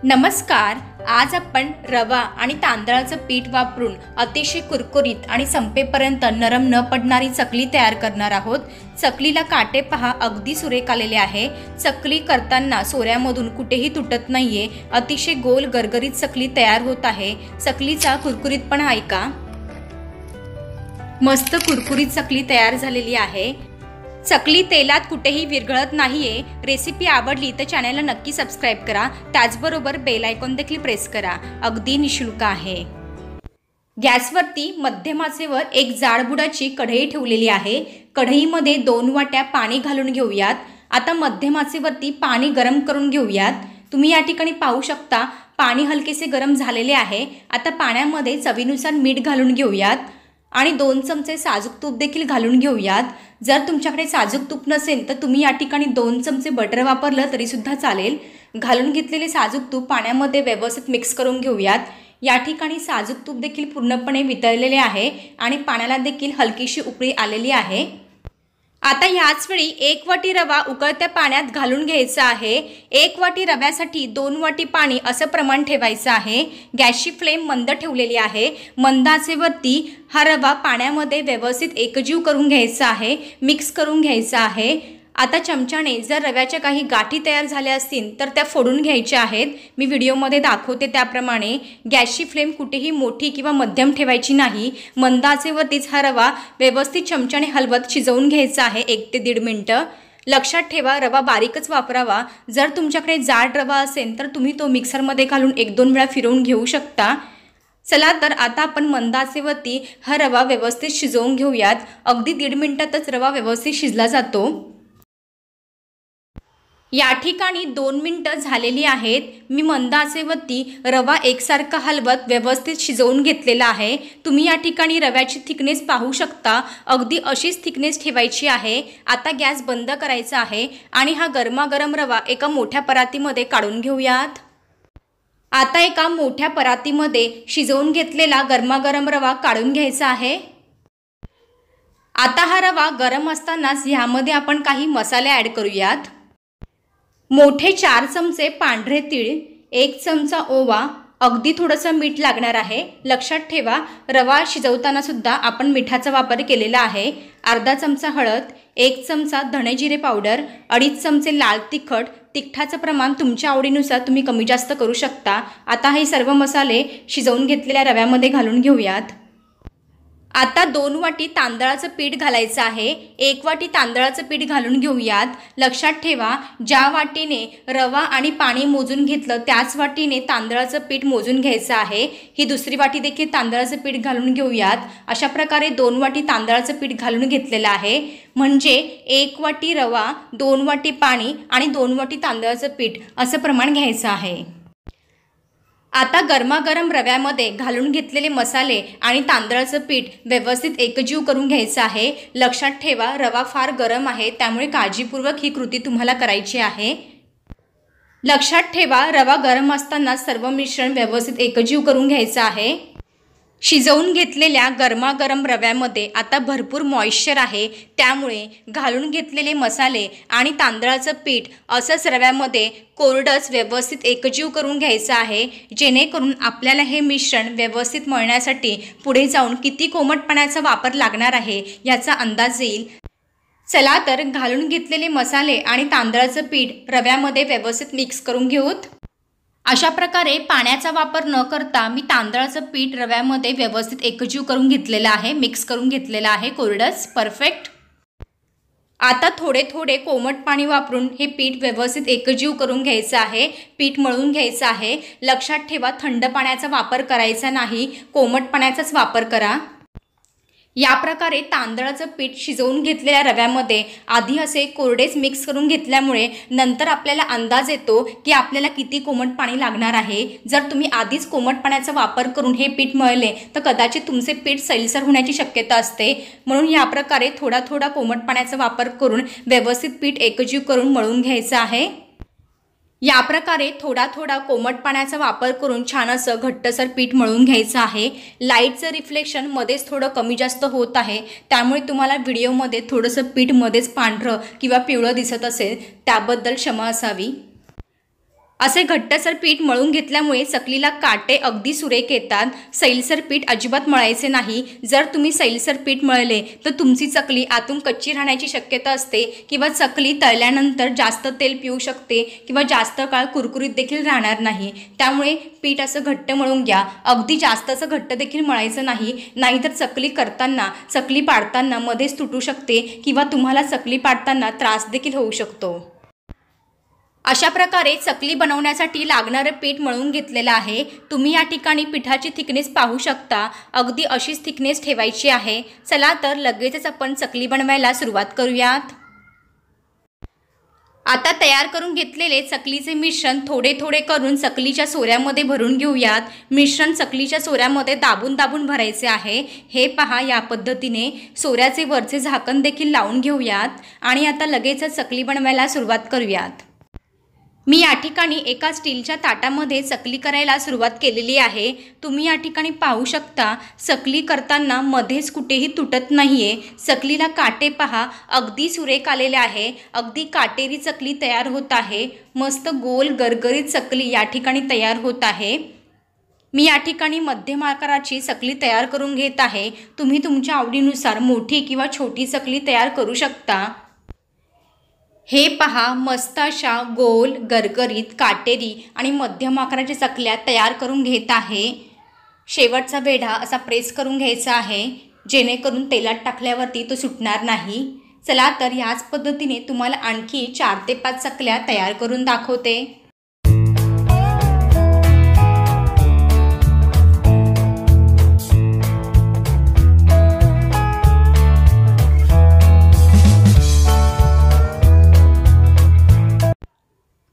नमस्कार। आज आपण रवा आणि तांदळाचं पीठ वापरून अतिशय कुरकुरीत आणि संपेपर्यंत नरम न पडणारी चकली तयार करणार आहोत। चकलीला काटे पहा, अगदी सुरेख आलेले आहे। चकली करताना सोऱ्यामधून कुठेही तुटत नाहीये। अतिशय गोल गरगरीत चकली तयार होत आहे। चकलीचा कुरकुरीतपणा ऐका। मस्त कुरकुरीत चकली तयार झालेली आहे। चकली तेलात कुठेही विरघळत नाहीये। रेसिपी आवडली तर चॅनलला नक्की सबस्क्राइब करा। त्याचबरोबर बेल आयकॉन देखील प्रेस करा। अगदी निशुल्क आहे। गॅसवरती मध्यम आचेवर एक जाडबुडाची कढई ठेवलेली आहे। कढईमध्ये 2 वाट्या पाणी घालून घेऊयात। आता मध्यम आचेवरती पाणी गरम करून घेऊयात। तुम्ही या ठिकाणी पाहू शकता पाणी हलकेसे गरम झालेले आहे। आता पाण्यामध्ये चवीनुसार मीठ घालून घेऊयात आणि 2 चमचे साजूक तूप देखील घालून घेऊयात। जर तुमच्याकडे साजूक तूप नसेल तर तुम्ही या ठिकाणी 2 चमचे बटर वापरलं तरी सुद्धा चालेल। घालून घेतलेले साजूक तूप पाण्यामध्ये व्यवस्थित मिक्स करून घेऊयात। या ठिकाणी साजूक तूप देखील पूर्णपणे वितळलेले आहे आणि पाण्याला देखील हलकीशी उकळी आलेली आहे। आता याच वेळी 1 वाटी रवा उकळत्या पाण्यात घालून घ्यायचा आहे। 1 वाटी रव्यासाठी 2 वाटी पाणी असं प्रमाण ठेवायचं आहे। गॅसची फ्लेम मंद ठेवलेली आहे। मंद आचेवरती हा रवा पाण्यामध्ये व्यवस्थित एकजीव करून घ्यायचा आहे, मिक्स करून घ्यायचा आहे। आता चमच्याने जर रव्याच्या काही गाठी तयार झाल्या असतील तर त्या फोडून घ्यायच्या आहेत। मी व्हिडिओमध्ये दाखवते त्याप्रमाणे। गॅसची फ्लेम कुठेही मोठी किंवा मध्यम ठेवायची नाही। मंद आचेवरतीच हा रवा व्यवस्थित चमच्याने हलवत शिजवून घ्यायचा आहे 1 ते 1.5 मिनिटं। लक्षात ठेवा रवा बारीकच वापरावा। जर तुमच्याकडे जाड रवा असेल तर तुम्ही तो मिक्सरमध्ये घालून 1-2 वेळा फिरवून घेऊ शकता। चला तर आता आपण मंद आचेवरती हा रवा व्यवस्थित शिजवून घेऊयात। अगदी 1.5 मिनिटातच रवा व्यवस्थित शिजला जातो। या ठिकाणी 2 मिनिटं झालेली आहेत। मी मंद आचेवरती रवा एकसारखा हलवत व्यवस्थित शिजवून घेतलेला आहे। तुम्ही या ठिकाणी रव्याची थिकनेस पाहू शकता। अगदी अशीच थिकनेस ठेवायची आहे। आता गॅस बंद करायचा आहे आणि हा गरमागरम रवा एका मोठ्या परातीमध्ये काढून घेऊयात। आता एका मोठ्या परातीमध्ये शिजवून घेतलेला गरमागरम रवा काढून घ्यायचा आहे। आता हा रवा गरम असतानाच ह्यामध्ये आपण काही मसाले ॲड करूयात। मोठे 4 चमचे पांढरे तीळ, 1 चमचा ओवा, अगदी थोडंसं मीठ लागणार आहे। लक्षात ठेवा रवा शिजवताना सुद्धा आपण मिठाचा वापर केलेला आहे। अर्धा चमचा हळद, 1 चमचा धणे जिरे पावडर, 2.5 चमचे लाल तिखट। तिखटाचं प्रमाण तुमच्या आवडीनुसार तुम्ही कमी जास्त करू शकता। आता हे सर्व मसाले शिजवून घेतलेल्या रव्यामध्ये घालून घेऊयात। आता 2 वाटी तांदळाचं पीठ घालायचं आहे। 1 वाटी तांदळाचं पीठ घालून घेऊयात। लक्षात ठेवा ज्या वाटीने रवा आणि पाणी मोजून घेतलं त्याच वाटीने तांदळाचं पीठ मोजून घ्यायचं आहे। ही दुसरी वाटी देखील तांदळाचं पीठ घालून घेऊयात। अशा प्रकारे 2 वाटी तांदळाचं पीठ घालून घेतलेलं आहे। म्हणजे 1 वाटी रवा, 2 वाटी पाणी आणि 2 वाटी तांदळाचं पीठ असं प्रमाण घ्यायचं आहे। आता गरमागरम रव्यामध्ये घालून घेतलेले मसाले आणि तांदळाचं पीठ व्यवस्थित एकजीव करून घ्यायचं आहे। लक्षात ठेवा रवा फार गरम आहे त्यामुळे काळजीपूर्वक ही कृती तुम्हाला करायची आहे। लक्षात ठेवा रवा गरम असताना सर्व मिश्रण व्यवस्थित एकजीव करून घ्यायचं आहे। शिजवून घेतलेल्या गरमागरम रव्यामध्ये आता भरपूर मॉइश्चर आहे, त्यामुळे घालून घेतलेले मसाले आणि तांदळाचं पीठ असंच रव्यामध्ये कोरडंच व्यवस्थित एकजीव करून घ्यायचं आहे। जेणेकरून आपल्याला हे मिश्रण व्यवस्थित मळण्यासाठी पुढे जाऊन किती कोमटपणाचा वापर लागणार आहे याचा अंदाज येईल। चला तर घालून घेतलेले मसाले आणि तांदळाचं पीठ रव्यामध्ये व्यवस्थित मिक्स करून घेऊत। अशा प्रकारे पाण्याचा वापर न करता मी तांदळाचं पीठ रव्यामध्ये व्यवस्थित एकजीव करून घेतलेलं आहे, मिक्स करून घेतलेलं आहे कोरडंच। परफेक्ट। आता थोडे थोडे कोमट पाणी वापरून हे पीठ व्यवस्थित एकजीव करून घ्यायचं आहे, पीठ मळून घ्यायचं आहे। लक्षात ठेवा थंड पाण्याचा वापर करायचा नाही, कोमट पाण्याचाच वापर करा। या प्रकारे तांदळाचं पीठ शिजवून घेतलेल्या रव्यामध्ये आधी असे कोरडेच मिक्स करून घेतल्यामुळे नंतर आपल्याला अंदाज येतो की आपल्याला किती कोमट पाणी लागणार आहे। जर तुम्ही आधीच कोमट पाण्याचा वापर करून हे पीठ मळले तर कदाचित तुमचे पीठ सैलसर होण्याची शक्यता असते। म्हणून या प्रकारे थोडा थोडा कोमट पाण्याचा वापर करून व्यवस्थित पीठ एकजीव करून मळून घ्यायचं आहे। या प्रकारे थोडा थोडा कोमट पाण्याचा वापर करून छान असं घट्टसर पीठ मळून घ्यायचं आहे। लाईटचं रिफ्लेक्शन मध्येच थोडं कमी जास्त होत आहे, त्यामुळे तुम्हाला व्हिडिओमध्ये थोडंसं पीठ मध्येच पांढरं किंवा पिवळं दिसत असेल त्याबद्दल क्षमा असावी। असे घट्टसर पीठ मळून घेतल्यामुळे चकलीला काटे अगदी सुरेख येतात। सैलसर पीठ अजिबात मळायचे नाही। जर तुम्ही सैलसर पीठ मळले तर तुमची चकली आतून कच्ची राहण्याची शक्यता असते किंवा चकली तळल्यानंतर जास्त तेल पिऊ शकते किंवा जास्त काळ कुरकुरीत देखील राहणार नाही। त्यामुळे पीठ असं घट्ट मळून घ्या। अगदी जास्त असं घट्ट देखील मळायचं नाही, नाहीतर चकली करताना चकली पाडताना मध्येच तुटू शकते किंवा तुम्हाला चकली पाडताना त्रास देखील होऊ शकतो। अशा प्रकारे चकली बनवण्यासाठी लागणारे पीठ मळून घेतलेलं आहे। तुम्ही या ठिकाणी पिठाची थिकनेस पाहू शकता। अगदी अशीच थिकनेस ठेवायची आहे। चला तर लगेचच आपण चकली बनवायला सुरुवात करूयात। आता तयार करून घेतलेले चकलीचे मिश्रण थोडे थोडे करून चकलीच्या सोऱ्यामध्ये भरून घेऊयात। मिश्रण चकलीच्या सोऱ्यामध्ये दाबून दाबून भरायचे आहे। हे पहा, या पद्धतीने सोऱ्याचे वरचे झाकण देखील लावून घेऊयात आणि आता लगेचच चकली बनवायला सुरुवात करूयात। मी या ठिकाणी एका स्टीलच्या ताटामध्ये चकली करायला सुरुवात केलेली आहे। तुम्ही या ठिकाणी पाहू शकता, चकली करताना मध्येच कुठेही तुटत नाहीये। चकलीला काटे पहा, अगदी सुरेख आलेले आहे। अगदी काटेरी चकली तयार होत आहे। मस्त गोल गरगरीत चकली या ठिकाणी तयार होत आहे। मी या ठिकाणी मध्यम आकाराची चकली तयार करून घेत आहे। तुम्ही तुमच्या आवडीनुसार मोठी किंवा छोटी चकली तयार करू शकता। हे पहा, मस्त अशा गोल गरगरीत काटेरी आणि मध्यम आकाराच्या चकल्या तयार करून घेत आहे। शेवटचा वेढा असा प्रेस करून घ्यायचा आहे, जेणेकरून तेलात टाकल्यावरती तो सुटणार नाही। चला तर याच पद्धतीने तुम्हाला आणखी 4 ते 5 चकल्या तयार करून दाखवते।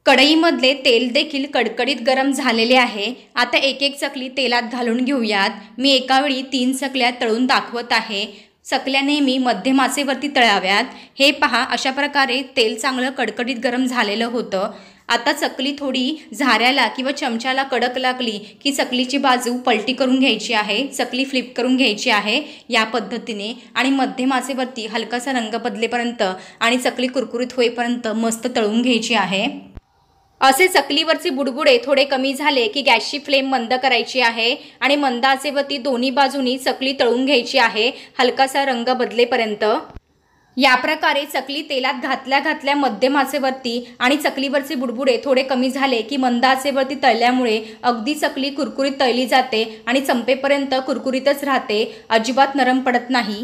कढईमधले तेल देखील कडकडीत गरम झालेले आहे। आता एक एक चकली तेलात घालून घेऊयात। मी एका वेळी 3 चकल्या तळून दाखवत आहे। चकल्या नेहमी मध्यम आचेवरती तळाव्यात। हे पहा, अशा प्रकारे तेल चांगलं कडकडीत गरम झालेलं होतं। आता चकली थोडी झाऱ्याला किंवा चमच्याला कडक लागली की चकलीची बाजू पलटी करून घ्यायची आहे, चकली फ्लिप करून घ्यायची आहे या पद्धतीने आणि मध्यम आचेवरती हलकासा रंग बदलेपर्यंत आणि चकली कुरकुरीत होईपर्यंत मस्त तळून घ्यायची आहे। असे चकलीवरचे बुडबुडे थोडे कमी झाले की गॅसची फ्लेम मंद करायची आहे आणि मंद आचेवरती दोन्ही बाजूनी चकली तळून घ्यायची आहे, हलकासा रंग बदलेपर्यंत। या प्रकारे चकली तेलात घातल्या मध्यम आचेवरती आणि चकलीवरचे बुडबुडे थोडे कमी झाले की मंद आचेवरती तळल्यामुळे अगदी चकली कुरकुरीत तळली जाते आणि संपेपर्यंत कुरकुरीतच राहते, अजिबात नरम पडत नाही।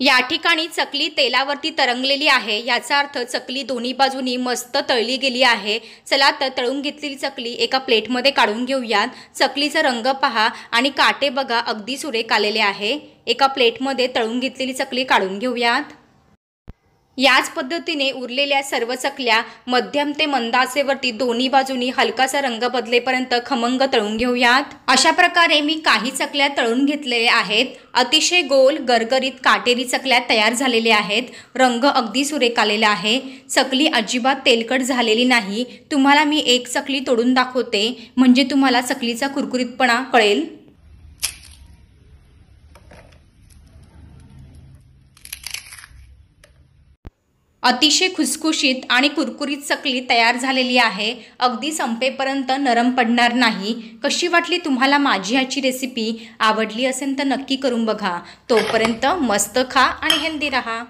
या ठिकाणी चकली तेलावरती तरंगलेली आहे, याचा अर्थ चकली दोन्ही बाजूनी मस्त तळली गेली आहे। चला तर तळून घेतलेली चकली एका प्लेटमध्ये काढून घेऊयात। चकलीचा रंग पहा आणि काटे बघा, अगदी सुरेख आलेले आहे। एका प्लेटमध्ये तळून घेतलेली चकली काढून घेऊयात। याच पद्धतीने उरलेल्या सर्व चकल्या मध्यम ते मंद आचेवरती दोन्ही बाजूनी हलकासा रंग बदलेपर्यंत खमंग तळून घेऊयात। अशा प्रकारे मी काही चकल्या तळून घेतलेल्या आहेत। अतिशय गोल गरगरीत काटेरी चकल्या तयार झालेल्या आहेत। रंग अगदी सुरेख आलेला आहे। चकली अजिबात तेलकट झालेली नाही। तुम्हाला मी एक चकली तोडून दाखवते, म्हणजे तुम्हाला चकलीचा कुरकुरीतपणा कळेल। अतिशय खुसखुशीत आणि कुरकुरीत चकली तयार झालेली आहे। अगदी संपेपर्यंत नरम पडणार नाही। कशी वाटली तुम्हाला माझी आजची रेसिपी? आवडली असेल तर नक्की करून बघा। तोपर्यंत मस्त खा आणि हेल्दी रहा।